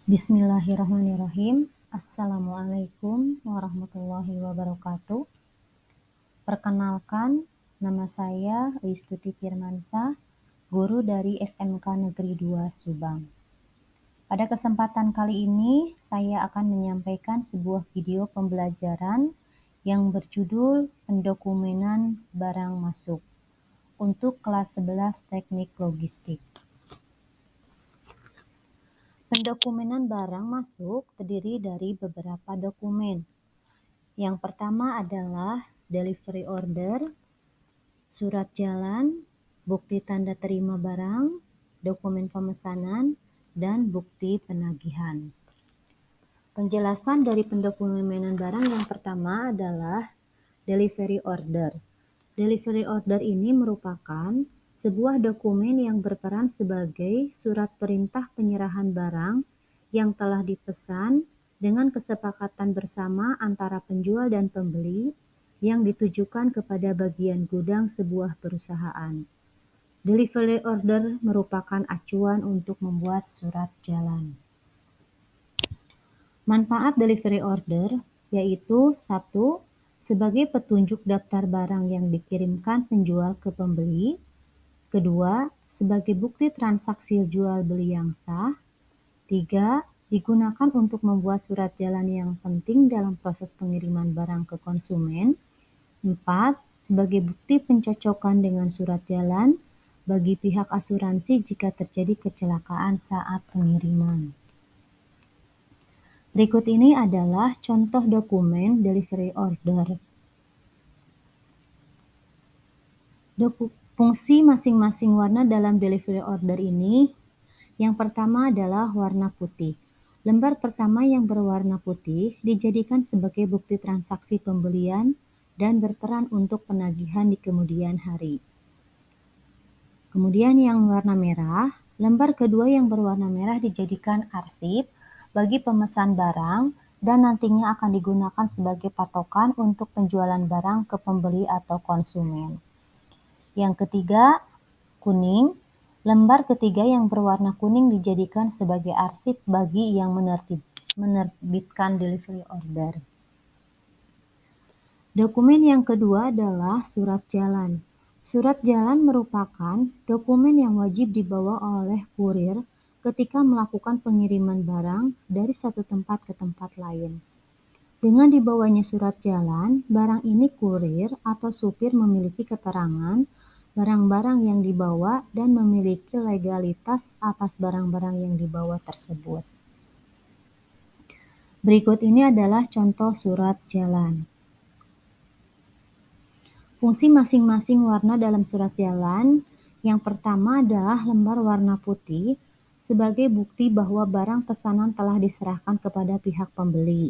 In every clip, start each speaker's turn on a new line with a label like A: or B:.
A: Bismillahirrahmanirrahim. Assalamualaikum warahmatullahi wabarakatuh. Perkenalkan, nama saya Listuti Firmansyah, guru dari SMK Negeri 2 Subang. Pada kesempatan kali ini, saya akan menyampaikan sebuah video pembelajaran yang berjudul Pendokumenan Barang Masuk untuk kelas 11 Teknik Logistik. Pendokumenan barang masuk terdiri dari beberapa dokumen. Yang pertama adalah delivery order, surat jalan, bukti tanda terima barang, dokumen pemesanan, dan bukti penagihan. Penjelasan dari pendokumenan barang yang pertama adalah delivery order. Delivery order ini merupakan sebuah dokumen yang berperan sebagai surat perintah penyerahan barang yang telah dipesan dengan kesepakatan bersama antara penjual dan pembeli yang ditujukan kepada bagian gudang sebuah perusahaan. Delivery order merupakan acuan untuk membuat surat jalan. Manfaat delivery order yaitu 1. Sebagai petunjuk daftar barang yang dikirimkan penjual ke pembeli. Kedua, sebagai bukti transaksi jual beli yang sah. 3. Digunakan untuk membuat surat jalan yang penting dalam proses pengiriman barang ke konsumen. 4. Sebagai bukti pencocokan dengan surat jalan bagi pihak asuransi jika terjadi kecelakaan saat pengiriman. Berikut ini adalah contoh dokumen delivery order. Fungsi masing-masing warna dalam delivery order ini, yang pertama adalah warna putih. Lembar pertama yang berwarna putih dijadikan sebagai bukti transaksi pembelian dan berperan untuk penagihan di kemudian hari. Kemudian yang warna merah, lembar kedua yang berwarna merah dijadikan arsip bagi pemesan barang dan nantinya akan digunakan sebagai patokan untuk penjualan barang ke pembeli atau konsumen. Yang ketiga, kuning. Lembar ketiga yang berwarna kuning dijadikan sebagai arsip bagi yang menerbitkan delivery order. Dokumen yang kedua adalah surat jalan. Surat jalan merupakan dokumen yang wajib dibawa oleh kurir ketika melakukan pengiriman barang dari satu tempat ke tempat lain. Dengan dibawanya surat jalan, barang ini kurir atau supir memiliki keterangan barang-barang yang dibawa dan memiliki legalitas atas barang-barang yang dibawa tersebut. Berikut ini adalah contoh surat jalan. Fungsi masing-masing warna dalam surat jalan, yang pertama adalah lembar warna putih sebagai bukti bahwa barang pesanan telah diserahkan kepada pihak pembeli.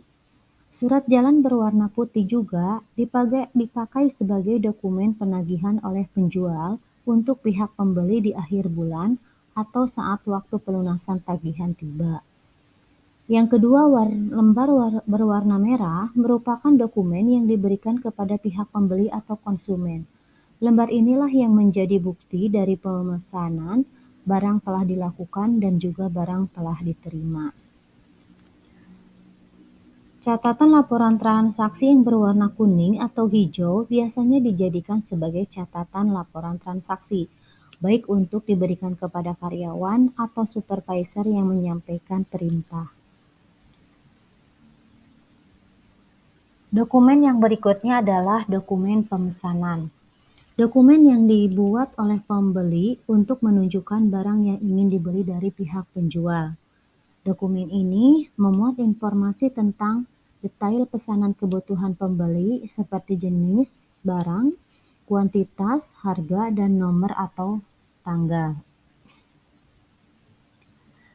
A: Surat jalan berwarna putih juga dipakai sebagai dokumen penagihan oleh penjual untuk pihak pembeli di akhir bulan atau saat waktu pelunasan tagihan tiba. Yang kedua, lembar berwarna merah merupakan dokumen yang diberikan kepada pihak pembeli atau konsumen. Lembar inilah yang menjadi bukti dari pemesanan, barang telah dilakukan dan juga barang telah diterima. Catatan laporan transaksi yang berwarna kuning atau hijau biasanya dijadikan sebagai catatan laporan transaksi, baik untuk diberikan kepada karyawan atau supervisor yang menyampaikan perintah. Dokumen yang berikutnya adalah dokumen pemesanan. Dokumen yang dibuat oleh pembeli untuk menunjukkan barang yang ingin dibeli dari pihak penjual. Dokumen ini memuat informasi tentang detail pesanan kebutuhan pembeli seperti jenis barang, kuantitas, harga, dan nomor atau tanggal.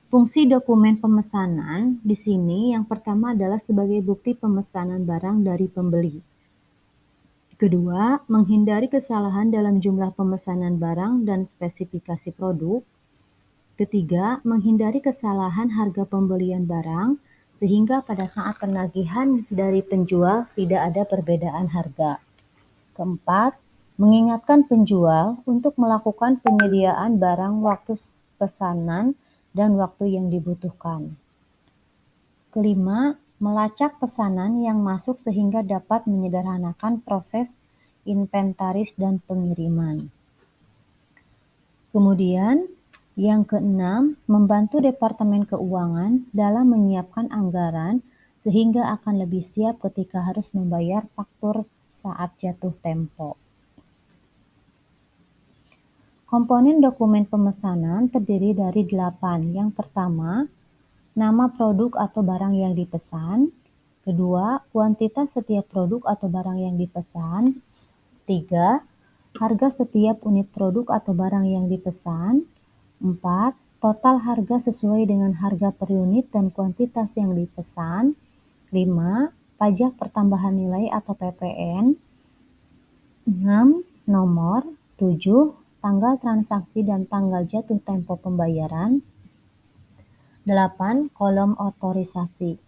A: Fungsi dokumen pemesanan di sini yang pertama adalah sebagai bukti pemesanan barang dari pembeli. Kedua, menghindari kesalahan dalam jumlah pemesanan barang dan spesifikasi produk. Ketiga, menghindari kesalahan harga pembelian barang sehingga pada saat penagihan dari penjual tidak ada perbedaan harga. Keempat, mengingatkan penjual untuk melakukan penyediaan barang waktu pesanan dan waktu yang dibutuhkan. kelima, melacak pesanan yang masuk sehingga dapat menyederhanakan proses inventaris dan pengiriman. Kemudian, yang keenam, membantu Departemen Keuangan dalam menyiapkan anggaran sehingga akan lebih siap ketika harus membayar faktur saat jatuh tempo. Komponen dokumen pemesanan terdiri dari 8. Yang pertama, nama produk atau barang yang dipesan. Kedua, kuantitas setiap produk atau barang yang dipesan. 3. Harga setiap unit produk atau barang yang dipesan. 4. Total harga sesuai dengan harga per unit dan kuantitas yang dipesan. 5. Pajak pertambahan nilai atau PPN. 6. Nomor. 7. Tanggal transaksi dan tanggal jatuh tempo pembayaran. 8. Kolom otorisasi.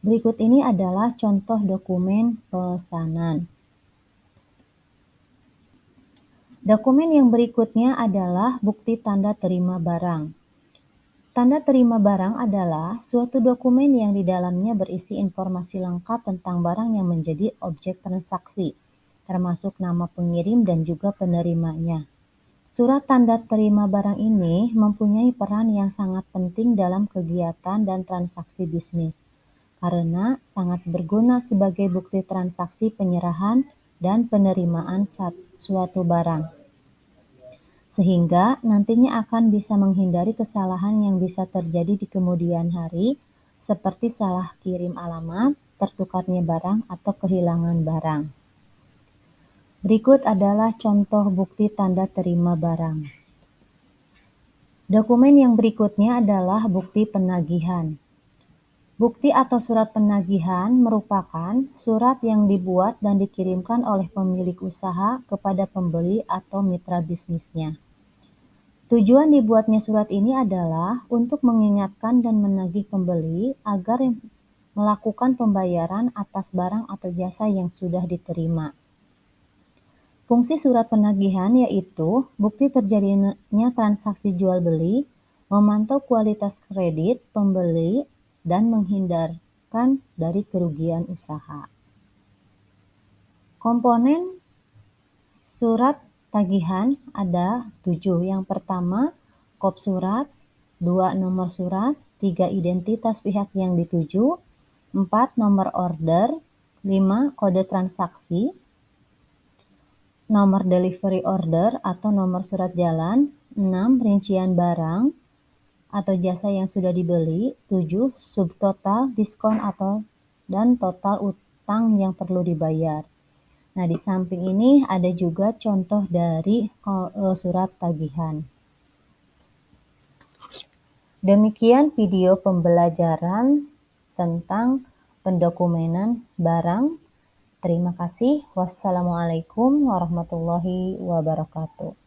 A: Berikut ini adalah contoh dokumen pesanan. Dokumen yang berikutnya adalah bukti tanda terima barang. Tanda terima barang adalah suatu dokumen yang di dalamnya berisi informasi lengkap tentang barang yang menjadi objek transaksi, termasuk nama pengirim dan juga penerimanya. Surat tanda terima barang ini mempunyai peran yang sangat penting dalam kegiatan dan transaksi bisnis, karena sangat berguna sebagai bukti transaksi penyerahan dan penerimaan suatu barang, sehingga nantinya akan bisa menghindari kesalahan yang bisa terjadi di kemudian hari, seperti salah kirim alamat, tertukarnya barang, atau kehilangan barang. Berikut adalah contoh bukti tanda terima barang. Dokumen yang berikutnya adalah bukti penagihan. Bukti atau surat penagihan merupakan surat yang dibuat dan dikirimkan oleh pemilik usaha kepada pembeli atau mitra bisnisnya. Tujuan dibuatnya surat ini adalah untuk mengingatkan dan menagih pembeli agar melakukan pembayaran atas barang atau jasa yang sudah diterima. Fungsi surat penagihan yaitu bukti terjadinya transaksi jual-beli, memantau kualitas kredit pembeli, dan menghindarkan dari kerugian usaha. Komponen surat tagihan ada 7. Yang pertama, kop surat. 2. Nomor surat. 3. Identitas pihak yang dituju. 4. Nomor order. 5. Kode transaksi. Nomor delivery order atau nomor surat jalan. 6. Rincian barang atau jasa yang sudah dibeli. 7. Subtotal, diskon dan total utang yang perlu dibayar. Nah, di samping ini ada juga contoh dari surat tagihan. Demikian video pembelajaran tentang pendokumenan barang. Terima kasih. Wassalamualaikum warahmatullahi wabarakatuh.